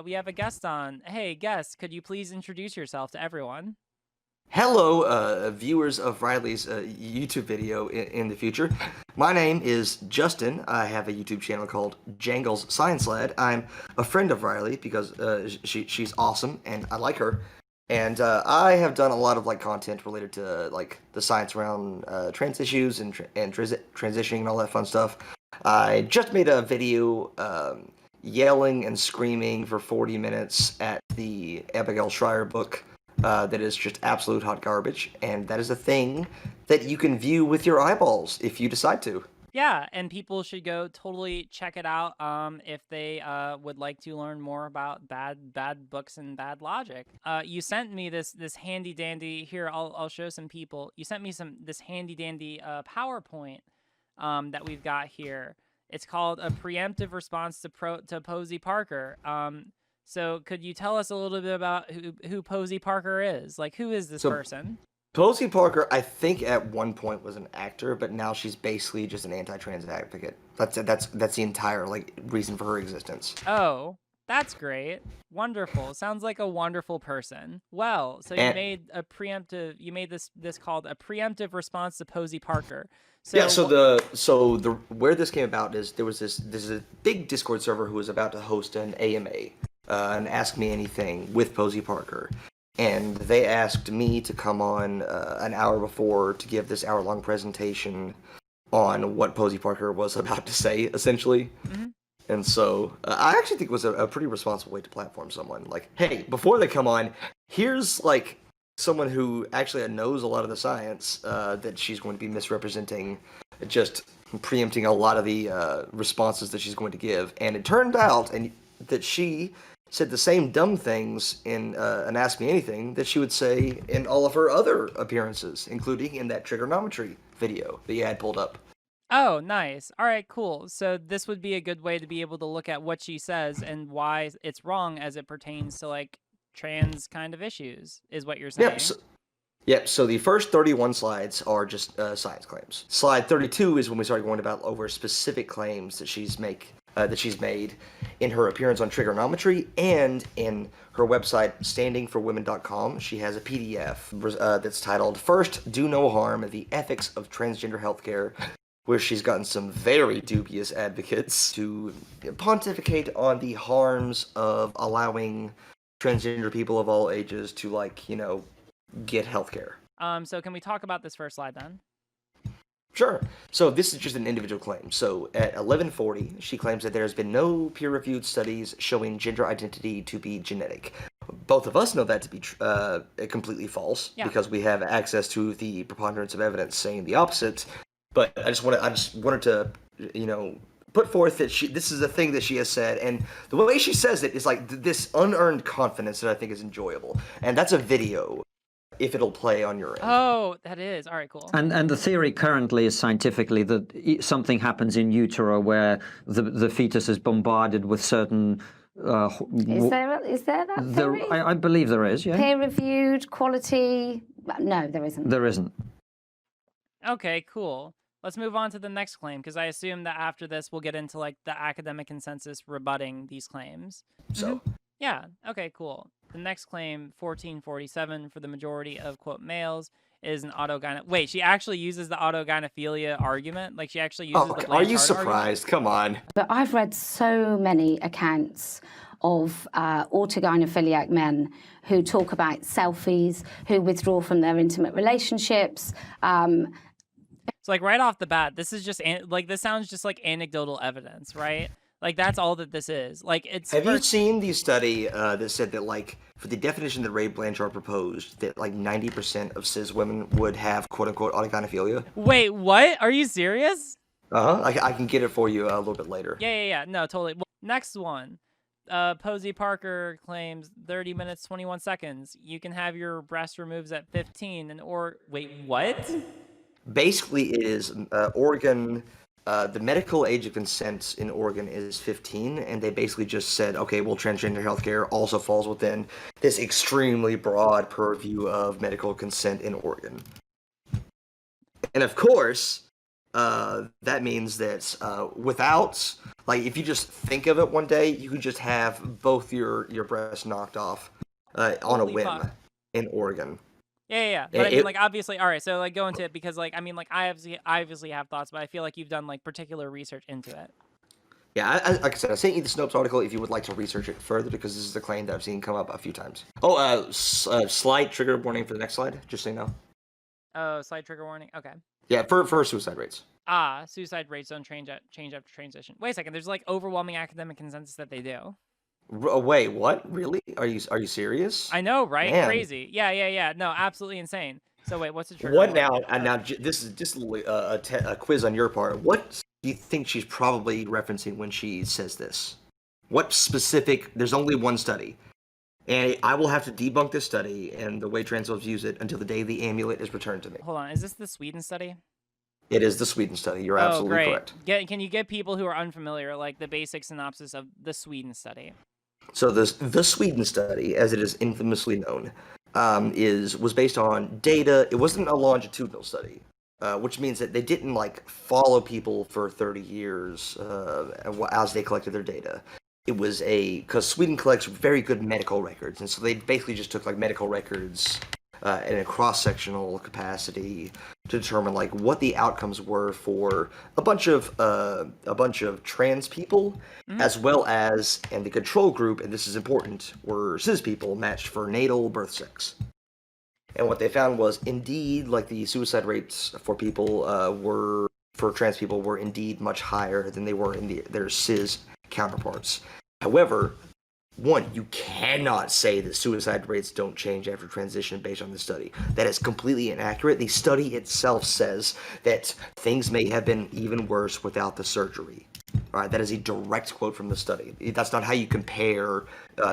We have a guest on. Hey, guest, could you please introduce yourself to everyone? Hello, viewers of Riley's YouTube video in the future. My name is Justin. I have a YouTube channel called Jangles Sciencelad. I'm a friend of Riley because she's awesome and I like her. And I have done a lot of content related to the science around trans issues and transitioning and all that fun stuff. I just made a video yelling and screaming for 40 minutes at the Abigail Schreier book that is just absolute hot garbage, and that is a thing that you can view with your eyeballs if you decide to. Yeah, and people should go totally check it out if they would like to learn more about bad books and bad logic. You sent me this handy dandy. Here, I'll show some people. You sent me this handy dandy PowerPoint that we've got here. It's called a preemptive response to Posie Parker. So could you tell us a little bit about who Posie Parker is? Like, who is this person? Posie Parker, I think at one point was an actor, but now she's basically just an anti-trans advocate. That's the entire reason for her existence. Oh, that's great. Wonderful. Sounds like a wonderful person. Well, so you made this called a preemptive response to Posie Parker. So yeah, so the where this came about is there was this is a big Discord server who was about to host an AMA, an Ask Me Anything with Posie Parker. And they asked me to come on an hour before to give this hour-long presentation on what Posie Parker was about to say, essentially. Mm-hmm. And so I actually think it was a pretty responsible way to platform someone. Like, hey, before they come on, here's someone who actually knows a lot of the science that she's going to be misrepresenting, just preempting a lot of the responses that she's going to give. And it turned out that she said the same dumb things in an Ask Me Anything that she would say in all of her other appearances, including in that trigonometry video that you had pulled up. Oh, nice. All right, cool. So this would be a good way to be able to look at what she says and why it's wrong as it pertains to trans kind of issues, is what you're saying. Yep, so the first 31 slides are just science claims. Slide 32 is when we start going about over specific claims that she's made in her appearance on trigonometry and in her website standingforwomen.com. She has a PDF that's titled First Do No Harm, The Ethics of Transgender Healthcare, where she's gotten some very dubious advocates to pontificate on the harms of allowing transgender people of all ages to get healthcare. So can we talk about this first slide then? Sure. So this is just an individual claim. So at 1140, she claims that there has been no peer-reviewed studies showing gender identity to be genetic. Both of us know that to be completely false because we have access to the preponderance of evidence saying the opposite. But I just wanted to, put forth that this is a thing that she has said, and the way she says it is this unearned confidence that I think is enjoyable. And that's a video, if it'll play on your end. Oh, that is. All right, cool. And the theory currently is scientifically that something happens in utero where the fetus is bombarded with certain... is there that theory? I believe there is, yeah. Peer-reviewed, quality... No, there isn't. There isn't. Okay, cool. Let's move on to the next claim, because I assume that after this we'll get into the academic consensus rebutting these claims. So... Yeah, okay, cool. The next claim, 1447, for the majority of, quote, males, is an autogynephilia. Wait, she actually uses the autogynephilia argument? She actually uses the Are you argument? surprised? Come on. But I've read so many accounts of autogynephiliac men who talk about selfies, who withdraw from their intimate relationships. So, right off the bat, this is just, this sounds just like anecdotal evidence, right? That's all that this is. Have you seen the study that said that, for the definition that Ray Blanchard proposed, that, 90% of cis women would have, quote-unquote, autogynephilia? Wait, what? Are you serious? Uh-huh. I can get it for you a little bit later. Yeah. No, totally. Well, next one. Posie Parker claims 30 minutes, 21 seconds. You can have your breast removed at 15 wait, what? Basically, it is Oregon... the medical age of consent in Oregon is 15, and they basically just said, okay, well, transgender healthcare also falls within this extremely broad purview of medical consent in Oregon. And of course, that means that without Like if you just think of it one day, you could just have both your breasts knocked off on a Holy whim fuck. in Oregon. Yeah. But I mean, like, obviously, all right. So, like, go into it because, like, I mean, like, I obviously have thoughts, but I feel like you've done like particular research into it. Yeah, like I said, I sent you the Snopes article if you would like to research it further because this is a claim that I've seen come up a few times. Oh, slight trigger warning for the next slide, just so you know. Oh, slight trigger warning. Okay. Yeah, for suicide rates. Suicide rates don't change after transition. Wait a second. There's like overwhelming academic consensus that they do. Wait, what? Really? Are you serious? I know, right? Man. Crazy. Yeah. No, absolutely insane. So wait, what's the trigger What warning? now? This is just a quiz on your part. What do you think she's probably referencing when she says this? What specific? There's only one study, and I will have to debunk this study and the way transphobes use it until the day the amulet is returned to me. Hold on. Is this the Sweden study? It is the Sweden study. You're absolutely great. correct. Can you get people who are unfamiliar like the basic synopsis of the Sweden study? So the Sweden study, as it is infamously known, was based on data. It wasn't a longitudinal study, which means that they didn't like follow people for 30 years as they collected their data. It was because Sweden collects very good medical records, and so they basically just took like medical records in a cross-sectional capacity to determine like what the outcomes were for a bunch of trans people, as well as, and the control group, and this is important, were cis people matched for natal birth sex. And what they found was indeed like the suicide rates for people for trans people were indeed much higher than they were in their cis counterparts. However, one, you cannot say that suicide rates don't change after transition based on the study. That is completely inaccurate. The study itself says that things may have been even worse without the surgery. All right, that is a direct quote from the study. That's not how you compare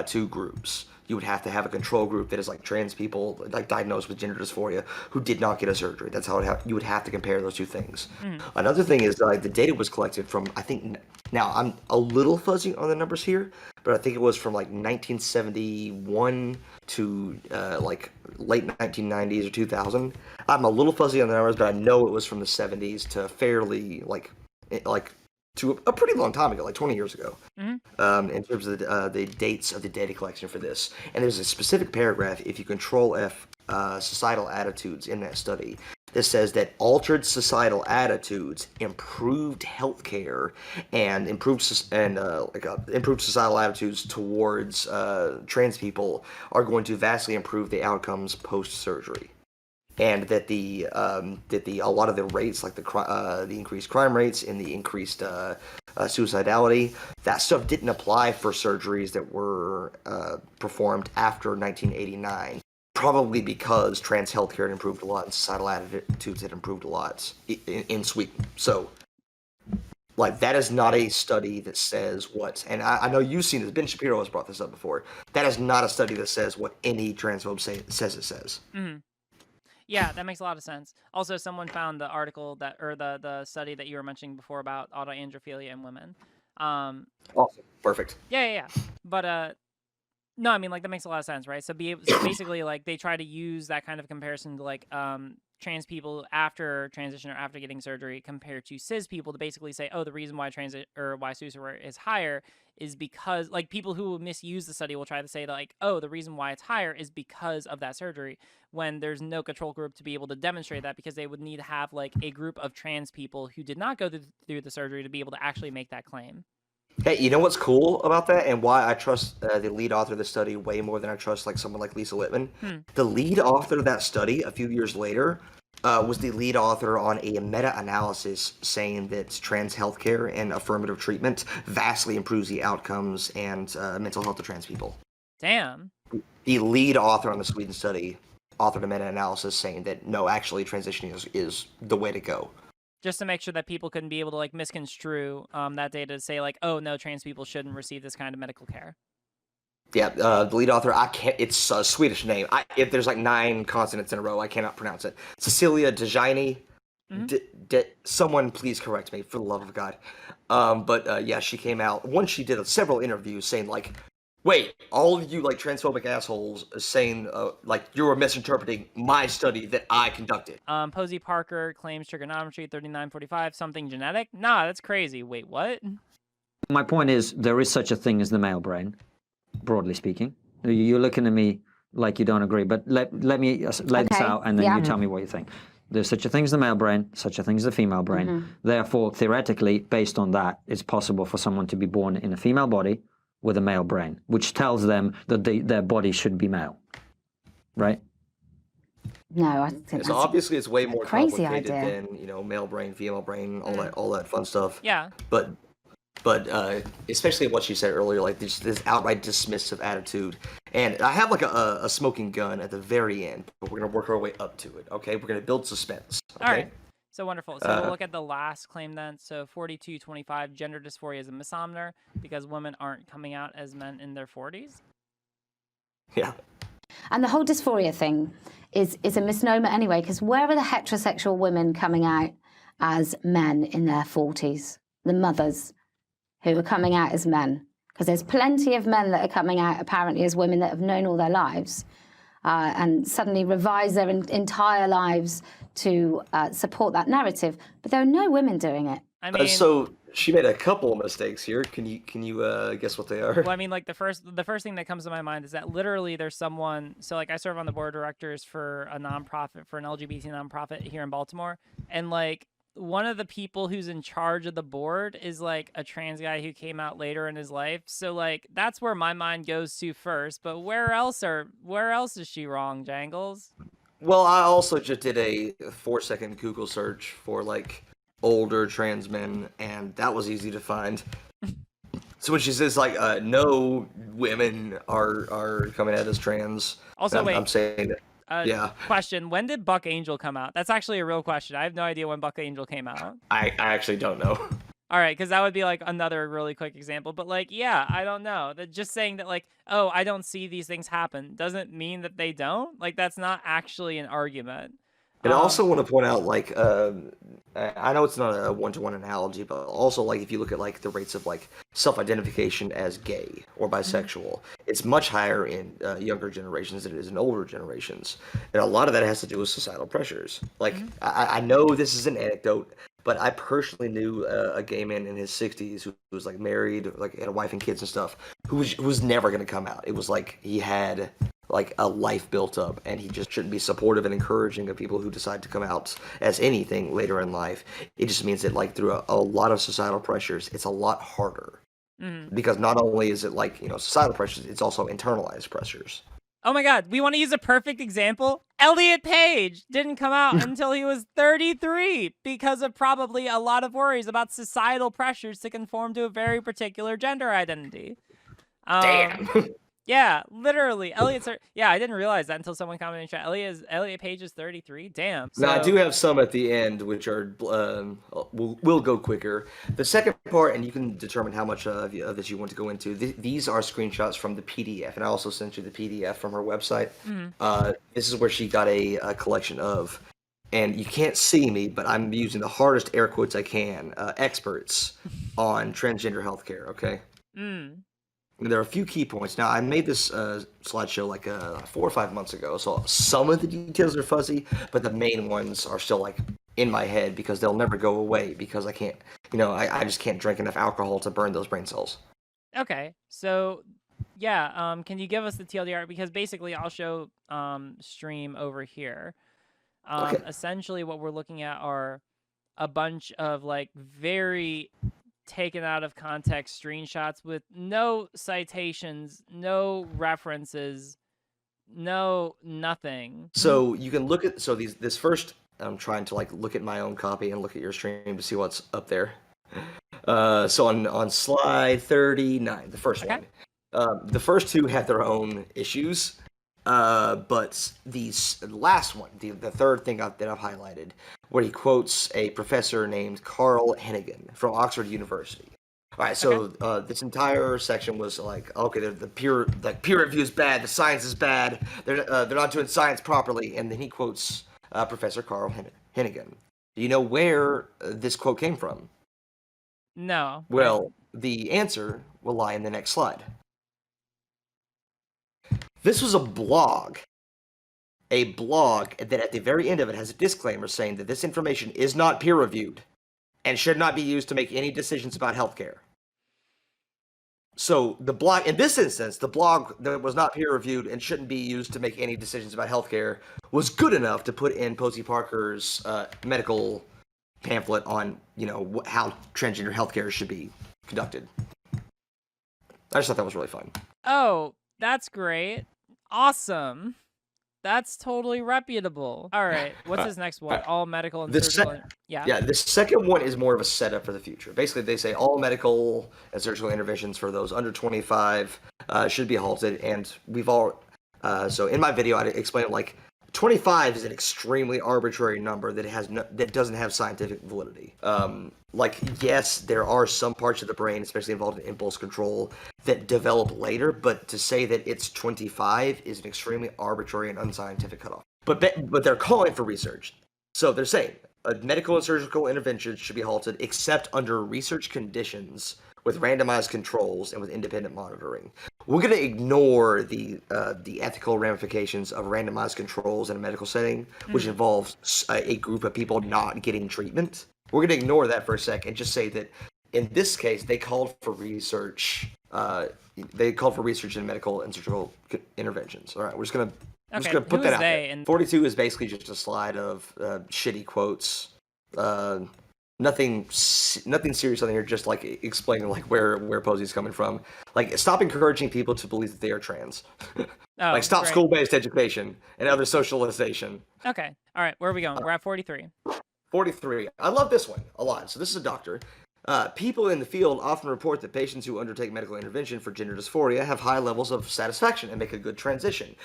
two groups. You would have to have a control group that is like trans people, like diagnosed with gender dysphoria, who did not get a surgery. That's how you would have to compare those two things. Another thing is the data was collected from, I think, now I'm a little fuzzy on the numbers here, but I think it was from like 1971 to like late 1990s or 2000. I'm a little fuzzy on the numbers, but I know it was from the 70s to fairly like to a pretty long time ago, like 20 years ago, in terms of the dates of the data collection for this. And there's a specific paragraph, if you control F societal attitudes in that study, that says that altered societal attitudes, improved healthcare, and improved societal attitudes towards trans people are going to vastly improve the outcomes post-surgery. And that a lot of the rates, like the increased crime rates and the increased suicidality, that stuff didn't apply for surgeries that were performed after 1989. Probably because trans healthcare had improved a lot and societal attitudes had improved a lot in Sweden. So, like, that is not a study that says what, and I know you've seen this. Ben Shapiro has brought this up before. That is not a study that says what any transphobe says it says. Yeah, that makes a lot of sense. Also, someone found the article the study that you were mentioning before about autoandrophilia in women. Awesome. Perfect. Yeah. But no, I mean, like, that makes a lot of sense, right? So basically, like, they try to use that kind of comparison to like trans people after transition or after getting surgery compared to cis people to basically say, oh, the reason why why suicide rate is higher is because, like, people who will misuse the study will try to say that, like, oh, the reason why it's higher is because of that surgery, when there's no control group to be able to demonstrate that, because they would need to have like a group of trans people who did not go through the surgery to be able to actually make that claim. Hey, you know what's cool about that, and why I trust the lead author of the study way more than I trust like someone like Lisa Littman? The lead author of that study, a few years later, was the lead author on a meta-analysis saying that trans healthcare and affirmative treatment vastly improves the outcomes and mental health of trans people. Damn. The lead author on the Sweden study authored a meta-analysis saying that no, actually transitioning is the way to go. Just to make sure that people couldn't be able to like misconstrue that data to say like, oh no, trans people shouldn't receive this kind of medical care. Yeah, the lead author, I can't. It's a Swedish name. If there's like 9 consonants in a row, I cannot pronounce it. Cecilia Dejini. Someone please correct me, for the love of God. But yeah, she came out once. She did several interviews saying like, wait, all of you like transphobic assholes saying like you're misinterpreting my study that I conducted. Posie Parker claims trigonometry 3945 something genetic. Nah, that's crazy. Wait, what? My point is, there is such a thing as the male brain, broadly speaking. You're looking at me like you don't agree, but let me lay this out, and then you tell me what you think. There's such a thing as the male brain, such a thing as the female brain. Therefore, theoretically, based on that, it's possible for someone to be born in a female body with a male brain, which tells them that their body should be male, right? No, I think So obviously it's way more crazy complicated idea. than, you know, male brain, female brain, all that fun stuff. Yeah. But especially what she said earlier, like this outright dismissive attitude. And I have like a smoking gun at the very end, but we're gonna work our way up to it. Okay, we're gonna build suspense. Okay? All right. So wonderful. So we'll look at the last claim then. So 4225, gender dysphoria is a misnomer because women aren't coming out as men in their 40s. Yeah. And the whole dysphoria thing is a misnomer anyway, because where are the heterosexual women coming out as men in their 40s? The mothers who are coming out as men. Because there's plenty of men that are coming out apparently as women that have known all their lives and suddenly revise their entire lives to support that narrative. But there are no women doing it. I mean, So she made a couple of mistakes here. Can you guess what they are? well, I mean, like the first thing that comes to my mind is that literally there's someone. So like I serve on the board of directors for a nonprofit, for an LGBT nonprofit here in Baltimore, and like one of the people who's in charge of the board is like a trans guy who came out later in his life. So like that's where my mind goes to first. But where else is she wrong, Jangles? Well, I also just did a 4-second Google search for like older trans men, and that was easy to find. So when she says like no women are coming out as trans, Also, I'm saying that. Yeah. Question: when did Buck Angel come out? That's actually a real question. I have no idea when Buck Angel came out. I actually don't know. All right, because that would be like another really quick example. But like, yeah, I don't know. That just saying that like, oh, I don't see these things happen doesn't mean that they don't. Like, that's not actually an argument. And I also want to point out, like, I know it's not a one-to-one analogy, but also, like, if you look at, like, the rates of, like, self-identification as gay or bisexual, it's much higher in younger generations than it is in older generations. And a lot of that has to do with societal pressures. Like, I know this is an anecdote, but I personally knew a gay man in his 60s who was, like, married, like, had a wife and kids and stuff, who was never going to come out. It was like he had like a life built up, and he just shouldn't be supportive and encouraging of people who decide to come out as anything later in life. It just means that like through a lot of societal pressures, it's a lot harder because not only is it like, you know, societal pressures, it's also internalized pressures. Oh my God, we want to use a perfect example. Elliot Page didn't come out until he was 33 because of probably a lot of worries about societal pressures to conform to a very particular gender identity. Damn. Yeah, literally. Yeah, I didn't realize that until someone commented in chat. Elliot Page is 33. Damn. Now, I do have some at the end, which are will go quicker. The second part, and you can determine how much of this you want to go into. These are screenshots from the PDF, and I also sent you the PDF from her website. This is where she got a collection of, and you can't see me, but I'm using the hardest air quotes I can, experts on transgender healthcare, okay? There are a few key points. Now, I made this slideshow like 4 or 5 months ago, so some of the details are fuzzy, but the main ones are still like in my head because they'll never go away because I can't, you know, I just can't drink enough alcohol to burn those brain cells. Okay, so yeah, can you give us the TLDR? Because basically I'll show stream over here. Okay. Essentially what we're looking at are a bunch of like very taken out of context screenshots with no citations, no references, no nothing. So you can look at this first. I'm trying to like look at my own copy and look at your stream to see what's up there. So on slide 39, the first one, the first two have their own issues, but the last one, the third thing that I've highlighted, where he quotes a professor named Carl Hennigan from Oxford University. All right, so this entire section was like, okay, the peer review is bad, the science is bad, they're not doing science properly, and then he quotes Professor Carl Hennigan. Do you know where this quote came from? No. Well, the answer will lie in the next slide. This was a blog that at the very end of it has a disclaimer saying that this information is not peer-reviewed and should not be used to make any decisions about healthcare. So the blog, in this instance, the blog that was not peer reviewed and shouldn't be used to make any decisions about healthcare was good enough to put in Posie Parker's medical pamphlet on, how transgender healthcare should be conducted. I just thought that was really fun. Oh, that's great. Awesome. That's totally reputable. All right, what's his next one? All medical and surgical. Yeah, the second one is more of a setup for the future. Basically, they say all medical and surgical interventions for those under 25 should be halted. And so in my video, I explained 25 is an extremely arbitrary number that doesn't have scientific validity. Yes, there are some parts of the brain, especially involved in impulse control, that develop later, but to say that it's 25 is an extremely arbitrary and unscientific cutoff. But they're calling for research. So they're saying medical and surgical interventions should be halted except under research conditions with randomized controls and with independent monitoring. We're going to ignore the ethical ramifications of randomized controls in a medical setting, which involves a group of people not getting treatment. We're going to ignore that for a sec and just say that in this case, they called for research. They called for research in medical and surgical interventions. All right, we're just going to put that out there. 42 is basically just a slide of shitty quotes. Nothing serious on here, just explaining where Posie's coming from. Stop encouraging people to believe that they are trans. Stop school-based education and other socialization. Okay. All right. Where are we going? We're at 43. 43. I love this one a lot. So this is a doctor. People in the field often report that patients who undertake medical intervention for gender dysphoria have high levels of satisfaction and make a good transition.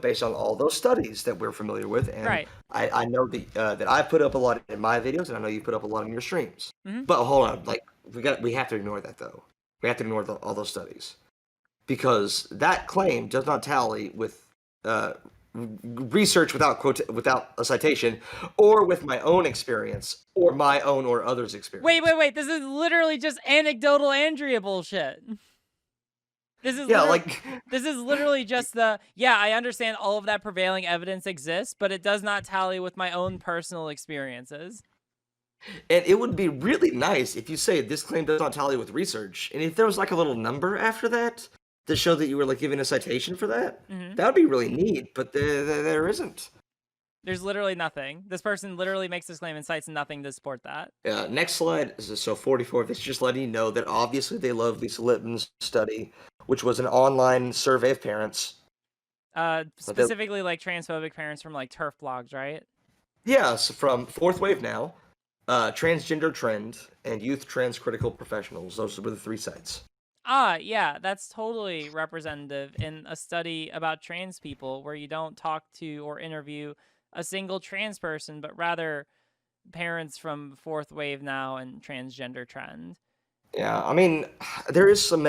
Based on all those studies that we're familiar with. And right. I know that I put up a lot in my videos, and I know you put up a lot in your streams. Mm-hmm. But hold on, we have to ignore that though. We have to ignore all those studies because that claim does not tally with research without a citation, or with my own experience, or my own or others' experience. Wait. This is literally just anecdotal Andrea bullshit. This is literally just I understand all of that prevailing evidence exists, but it does not tally with my own personal experiences. And it would be really nice if you say this claim does not tally with research, and if there was a little number after that to show that you were giving a citation for that, that would be really neat, but there isn't. There's literally nothing. This person literally makes this claim and cites nothing to support that. Next slide. So 44, this is just letting you know that obviously they love Lisa Lipton's study, which was an online survey of parents. Specifically transphobic parents from TERF blogs, right? Yeah, so from Fourth Wave Now, Transgender Trend, and Youth Trans Critical Professionals. Those were the 3 sites. Yeah, that's totally representative in a study about trans people where you don't talk to or interview a single trans person, but rather parents from Fourth Wave Now and Transgender Trend. Yeah, I mean, there is some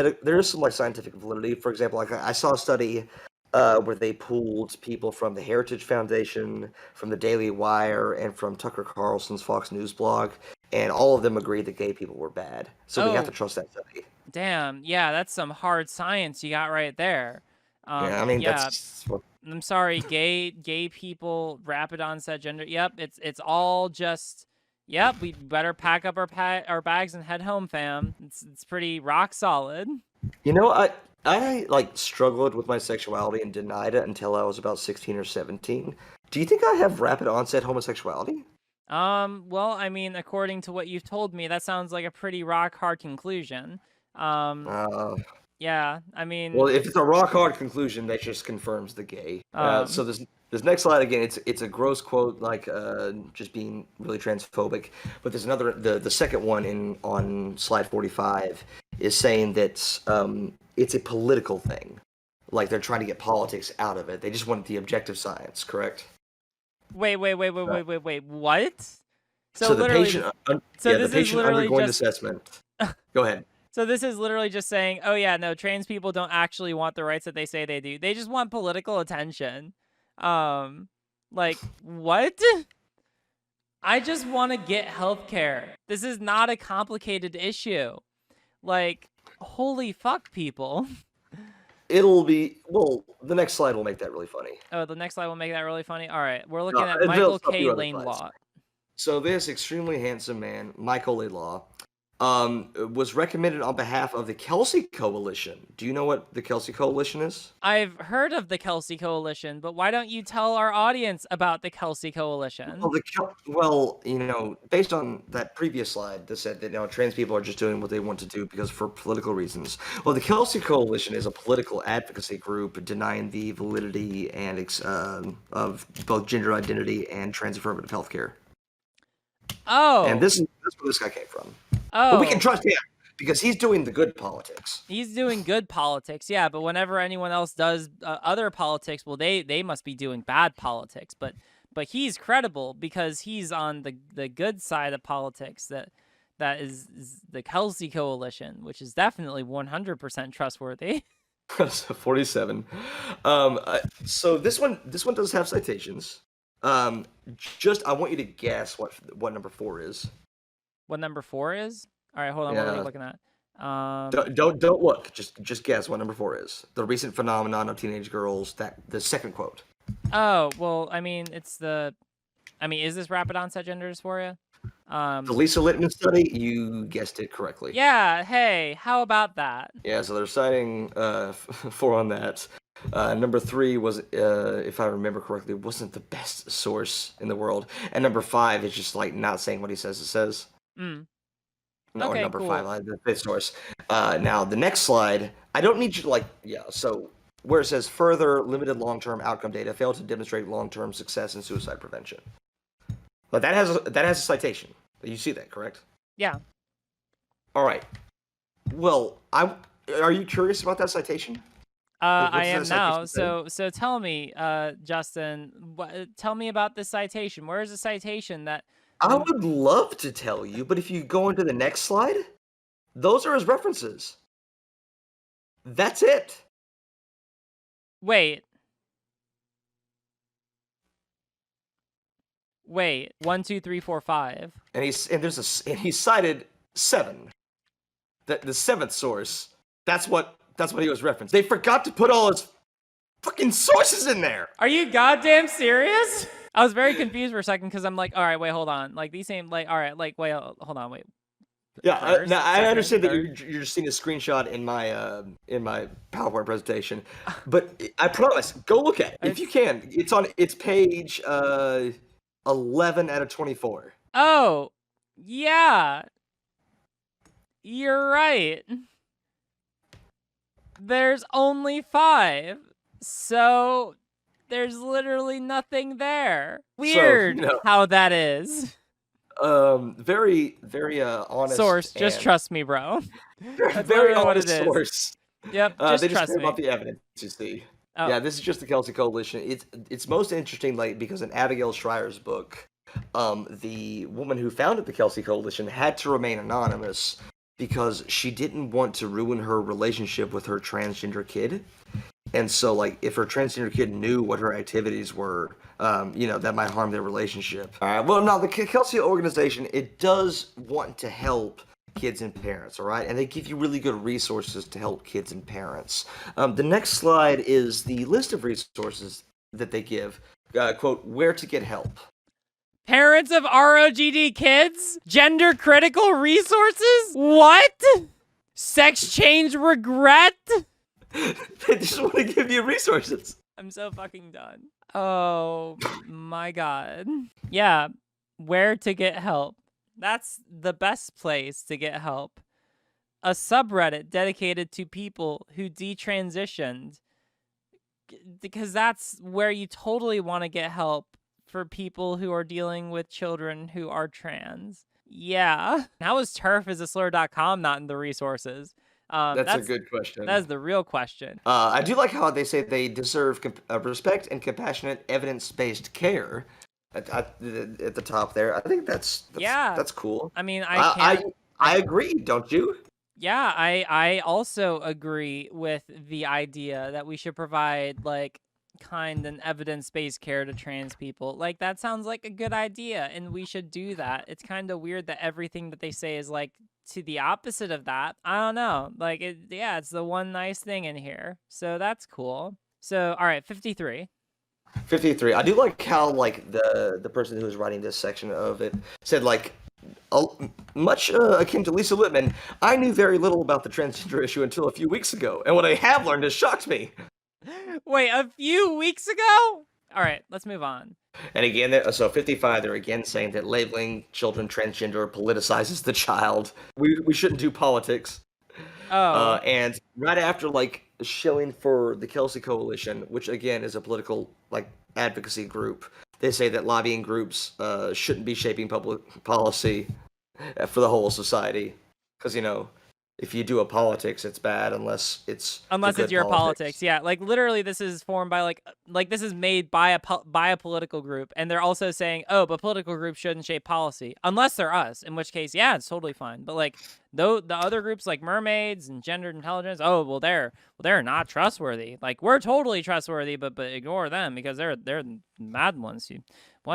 scientific validity. For example, I saw a study where they pooled people from the Heritage Foundation, from the Daily Wire, and from Tucker Carlson's Fox News blog, and all of them agreed that gay people were bad. So we have to trust that study. Damn, yeah, that's some hard science you got right there. I'm sorry, gay people, rapid onset gender. Yep, it's all just. Yep, we better pack up our bags and head home, fam. It's pretty rock solid. I struggled with my sexuality and denied it until I was about 16 or 17. Do you think I have rapid onset homosexuality? Well, I mean, according to what you've told me, that sounds like a pretty rock hard conclusion. Yeah, I mean... Well, if it's a rock-hard conclusion, that just confirms the gay. So this next slide, again, it's a gross quote, just being really transphobic. But there's another, the second one on slide 45 is saying that it's a political thing. They're trying to get politics out of it. They just want the objective science, correct? Wait, what? So the patient undergoing assessment. Go ahead. So this is literally just saying, oh yeah, no, trans people don't actually want the rights that they say they do. They just want political attention. What? I just want to get healthcare. This is not a complicated issue. Holy fuck, people. It'll be, the next slide will make that really funny. Oh, the next slide will make that really funny? All right, we're looking at Michael K. Laidlaw. So this extremely handsome man, Michael Laidlaw, was recommended on behalf of the Kelsey Coalition. Do you know what the Kelsey Coalition is? I've heard of the Kelsey Coalition, but why don't you tell our audience about the Kelsey Coalition? Well, based on that previous slide that said that trans people are just doing what they want to do because for political reasons. Well, the Kelsey Coalition is a political advocacy group denying the validity and of both gender identity and trans affirmative healthcare. Oh. And that's where this guy came from. Oh. But we can trust him because he's doing the good politics. He's doing good politics, yeah. But whenever anyone else does other politics, well, they must be doing bad politics. But he's credible because he's on the good side of politics. That is the Kelsey Coalition, which is definitely 100% trustworthy. 47. So this one does have citations. I want you to guess what number 4 is. What number 4 is? All right, hold on. What are we looking at? Don't look. Just guess what number 4 is. The recent phenomenon of teenage girls. The second quote. Oh well, I mean, is this rapid onset gender dysphoria? The Lisa Littman study. You guessed it correctly. Yeah. Hey, how about that? Yeah. So they're citing 4 on that. Number 3 was, if I remember correctly, wasn't the best source in the world, and number 5 is just like not saying what he says it says. Mm. No, okay, number cool. 5, the 5th source. Now the next slide, I don't need you to so where it says further limited long-term outcome data failed to demonstrate long-term success in suicide prevention. But that has a citation. You see that, correct? Yeah. All right. Well, are you curious about that citation? I am now. So tell me, Justin, tell me about this citation. Where is the citation that? I would love to tell you, but if you go into the next slide, those are his references. That's it. Wait. 1, 2, 3, 4, 5. And he cited 7. The 7th source. That's what he was referenced. They forgot to put all his fucking sources in there. Are you goddamn serious? I was very confused for a second because I'm like, all right, wait, hold on. Like these ain't like, all right, like wait, hold on, wait. Yeah, now I understand that you're just seeing a screenshot in my PowerPoint presentation, but I promise, go look at it if you can. It's page 11 out of 24. Oh, yeah, you're right. There's only 5, so there's literally nothing there. Weird how that is. Very, very honest source. Just trust me, bro. That's very honest what it is. Yep, they just trust care me. about the evidence, you see. Oh. Yeah, this is just the Kelsey Coalition. It's most interesting, because in Abigail Schreier's book, the woman who founded the Kelsey Coalition had to remain anonymous because she didn't want to ruin her relationship with her transgender kid. And so, if her transgender kid knew what her activities were, that might harm their relationship. All right. Well, now the Kelsey organization, it does want to help kids and parents, all right? And they give you really good resources to help kids and parents. The next slide is the list of resources that they give. Quote, where to get help. Parents of ROGD kids? Gender critical resources? What? Sex change regret? They just want to give you resources. I'm so fucking done. Oh my god. Yeah, where to get help. That's the best place to get help. A subreddit dedicated to people who detransitioned. Because that's where you totally want to get help for people who are dealing with children who are trans. Yeah. How is turf.com not in the resources? That's a good question. That's the real question. I do like how they say they deserve respect and compassionate evidence-based care at the top there. I think that's cool. I mean, I agree, don't you? Yeah, I also agree with the idea that we should provide kind and evidence-based care to trans people. That sounds like a good idea, and we should do that. It's kind of weird that everything that they say is to the opposite of that. I don't know. It's the one nice thing in here. So that's cool. So, all right, 53. 53. I do like how the person who was writing this section of it said much akin to Lisa Littman, I knew very little about the transgender issue until a few weeks ago, and what I have learned has shocked me. Wait, a few weeks ago? All right, let's move on. And again, so 55, they're again saying that labeling children transgender politicizes the child. We shouldn't do politics. Oh. And right after, like, shilling for the Kelsey Coalition, which again is a political, like, advocacy group, they say that lobbying groups shouldn't be shaping public policy for the whole society. Because, you know, if you do a politics, it's bad unless it's your politics. Yeah, like literally this is formed by like this is made by a political group, and they're also saying, oh, but political groups shouldn't shape policy unless they're us, in which case, yeah, it's totally fine. But like though the other groups like mermaids and gendered intelligence, oh, well they're not trustworthy. Like we're totally trustworthy, but ignore them because they're the mad ones who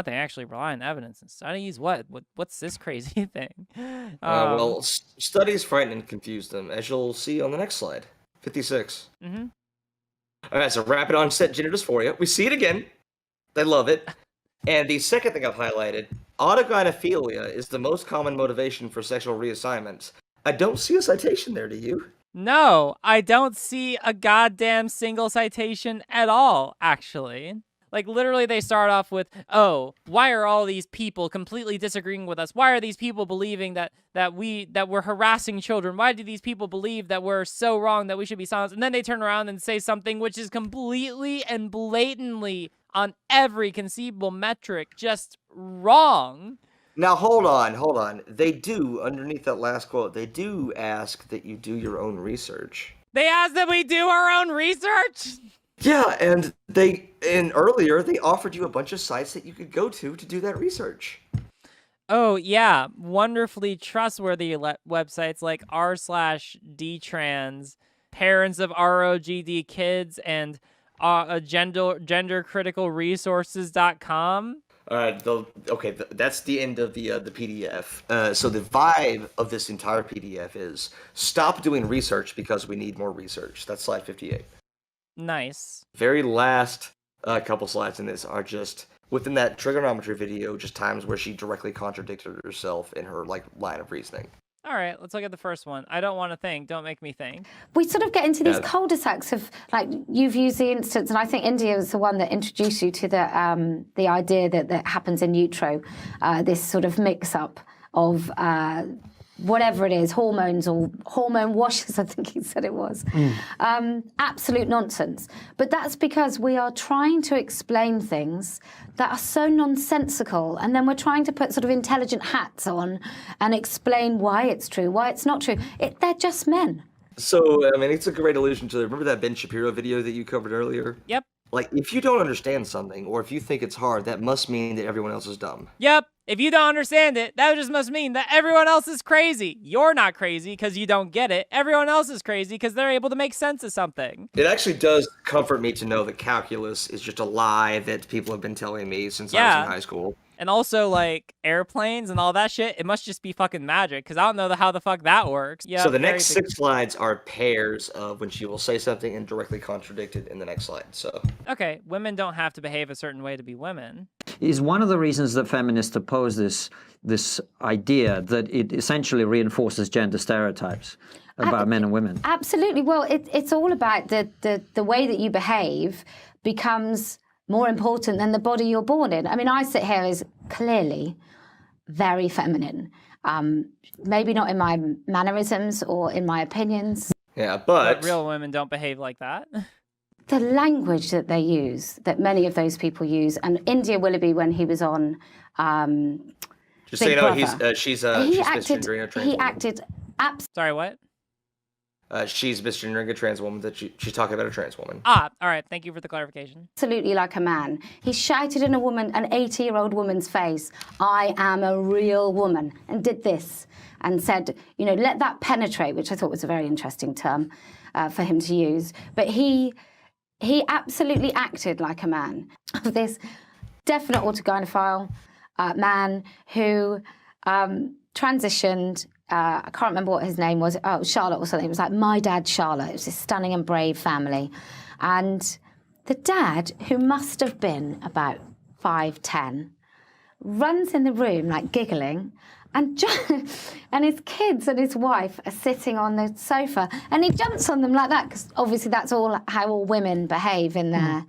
they actually rely on evidence and studies. What's this crazy thing? Well, studies frighten and confuse them, as you'll see on the next slide, 56. Mm-hmm. All right, so rapid onset gender dysphoria. We see it again. They love it. And the second thing I've highlighted, autogynephilia is the most common motivation for sexual reassignments. I don't see a citation there, do you? No, I don't see a goddamn single citation at all, actually. Like, literally, they start off with, oh, why are all these people completely disagreeing with us? Why are these people believing that we're harassing children? Why do these people believe that we're so wrong that we should be silenced? And then they turn around and say something which is completely and blatantly on every conceivable metric just wrong. Now, hold on. They do, underneath that last quote, they do ask that you do your own research. They ask that we do our own research? Yeah, and earlier they offered you a bunch of sites that you could go to do that research. Oh, yeah. Wonderfully trustworthy websites like r/dtrans, parents of ROGD kids, and gendercriticalresources.com. All right, that's the end of the PDF. So the vibe of this entire PDF is stop doing research because we need more research. That's slide 58. Nice. Very last couple slides in this are just within that trigonometry video, just times where she directly contradicted herself in her like line of reasoning. All right, let's look at the first one. I don't want to think. Don't make me think. We sort of get into these cul-de-sacs of, like, you've used the instance, and I think India was the one that introduced you to the idea that happens in utero, this sort of mix-up of whatever it is, hormones or hormone washes, I think he said it was. Absolute nonsense. But that's because we are trying to explain things that are so nonsensical, and then we're trying to put sort of intelligent hats on and explain why it's true, why it's not true. They're just men. So, I mean, it's a great allusion to, remember that Ben Shapiro video that you covered earlier? Yep. Like, if you don't understand something, or if you think it's hard, that must mean that everyone else is dumb. Yep. If you don't understand it, that just must mean that everyone else is crazy. You're not crazy because you don't get it. Everyone else is crazy because they're able to make sense of something. It actually does comfort me to know that calculus is just a lie that people have been telling me since I was in high school. And also, like, airplanes and all that shit, it must just be fucking magic, because I don't know how the fuck that works. Yeah. So the next 6 slides are pairs of when she will say something and directly contradict it in the next slide. So okay, women don't have to behave a certain way to be women. Is one of the reasons that feminists oppose this idea that it essentially reinforces gender stereotypes about men and women. Absolutely. Well, it's all about the way that you behave becomes more important than the body you're born in. I mean, I sit here as clearly very feminine. Maybe not in my mannerisms or in my opinions. Yeah, but real women don't behave like that. The language that they use, that many of those people use, and India Willoughby, when he was on just so you know, she's misgendering a trans woman. He acted Sorry, what? She's misgendering a trans woman. That she's talking about a trans woman. All right. Thank you for the clarification. Absolutely like a man. He shouted in an 80-year-old woman's face, "I am a real woman," and did this and said, you know, let that penetrate, which I thought was a very interesting term for him to use. But he absolutely acted like a man. This definite autogynephile man who transitioned. I can't remember what his name was. Oh, Charlotte or something. It was like my dad, Charlotte. It was this stunning and brave family. And the dad, who must have been about 5'10", runs in the room like giggling And and his kids and his wife are sitting on the sofa, and he jumps on them like that because obviously that's how all women behave in their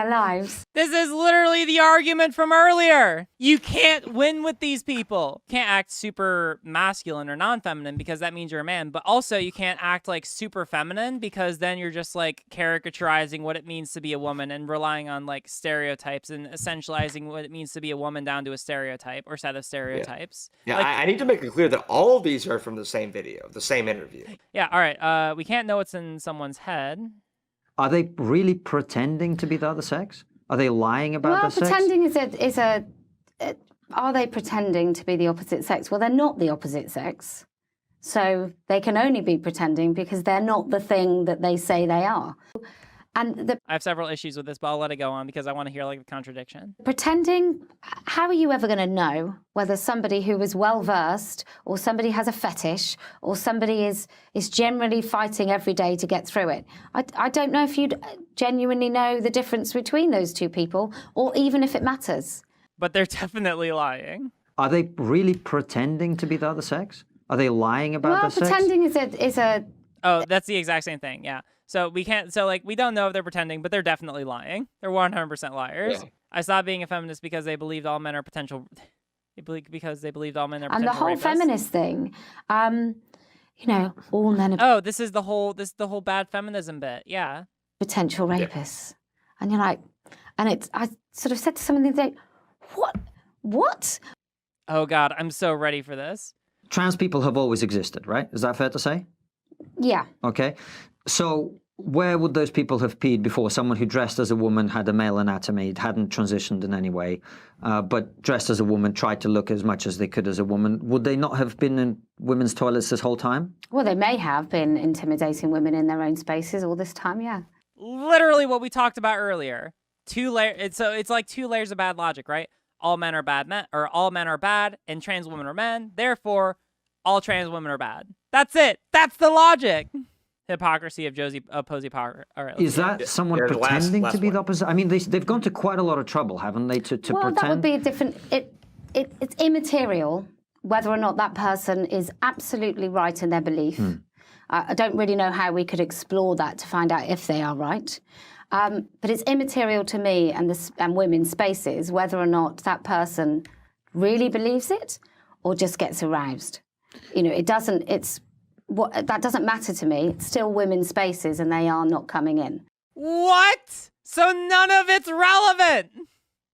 lives. This is literally the argument from earlier. You can't win with these people. You can't act super masculine or non-feminine because that means you're a man. But also you can't act like super feminine because then you're just like caricaturizing what it means to be a woman and relying on like stereotypes and essentializing what it means to be a woman down to a stereotype or set of stereotypes. Yeah, like, I need to make it clear that all of these are from the same video, the same interview. Yeah, all right. We can't know what's in someone's head. Are they really pretending to be the other sex? Are they lying about their sex? Pretending are they pretending to be the opposite sex? Well, they're not the opposite sex. So they can only be pretending because they're not the thing that they say they are. And I have several issues with this, but I'll let it go on because I want to hear like the contradiction. Pretending, how are you ever going to know whether somebody who is well-versed or somebody has a fetish or somebody is generally fighting every day to get through it? I don't know if you'd genuinely know the difference between those two people or even if it matters. But they're definitely lying. Are they really pretending to be the other sex? Are they lying about their sex? Well, pretending is a... Oh, that's the exact same thing, yeah. So we don't know if they're pretending, but they're definitely lying. They're 100% liars. Yeah. I stopped being a feminist because they believed all men are potential. Because they believed all men are potential. And the whole rapists. Feminist thing, all men are. Oh, this is the whole bad feminism bit. Yeah. Potential rapists, and you're like, I sort of said to someone the other day, what? Oh God, I'm so ready for this. Trans people have always existed, right? Is that fair to say? Yeah. Okay. So where would those people have peed before? Someone who dressed as a woman, had a male anatomy, hadn't transitioned in any way, but dressed as a woman, tried to look as much as they could as a woman. Would they not have been in women's toilets this whole time? Well, they may have been intimidating women in their own spaces all this time, yeah. Literally what we talked about earlier. It's like 2 layers of bad logic, right? All men are bad men, or all men are bad, and trans women are men. Therefore, all trans women are bad. That's it. That's the logic. Hypocrisy of Posie Parker. All right, is that someone pretending to be the opposite? I mean, they've gone to quite a lot of trouble, haven't they, to pretend? Well, that would be a different... It's immaterial whether or not that person is absolutely right in their belief. I don't really know how we could explore that to find out if they are right. But it's immaterial to me and women's spaces whether or not that person really believes it or just gets aroused. That doesn't matter to me. It's still women's spaces and they are not coming in. What? So none of it's relevant.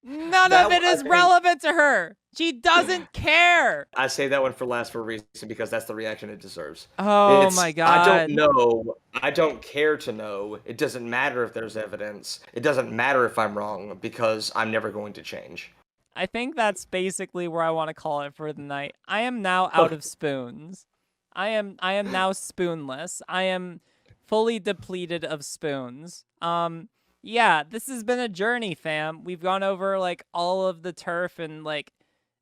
None of it is relevant to her. She doesn't care. I say that one for last for a reason because that's the reaction it deserves. Oh my God. I don't know. I don't care to know. It doesn't matter if there's evidence. It doesn't matter if I'm wrong because I'm never going to change. I think that's basically where I want to call it for the night. I am now out of spoons. I am now spoonless. I am fully depleted of spoons. Yeah, this has been a journey, fam. We've gone over like all of the turf and like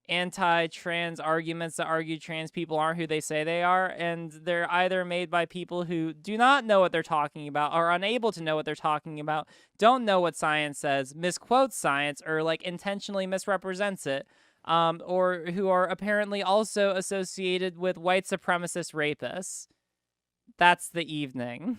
anti-trans arguments that argue trans people aren't who they say they are, and they're either made by people who do not know what they're talking about, are unable to know what they're talking about, don't know what science says, misquotes science, or like intentionally misrepresents it. Or who are apparently also associated with white supremacist rapists. That's the evening.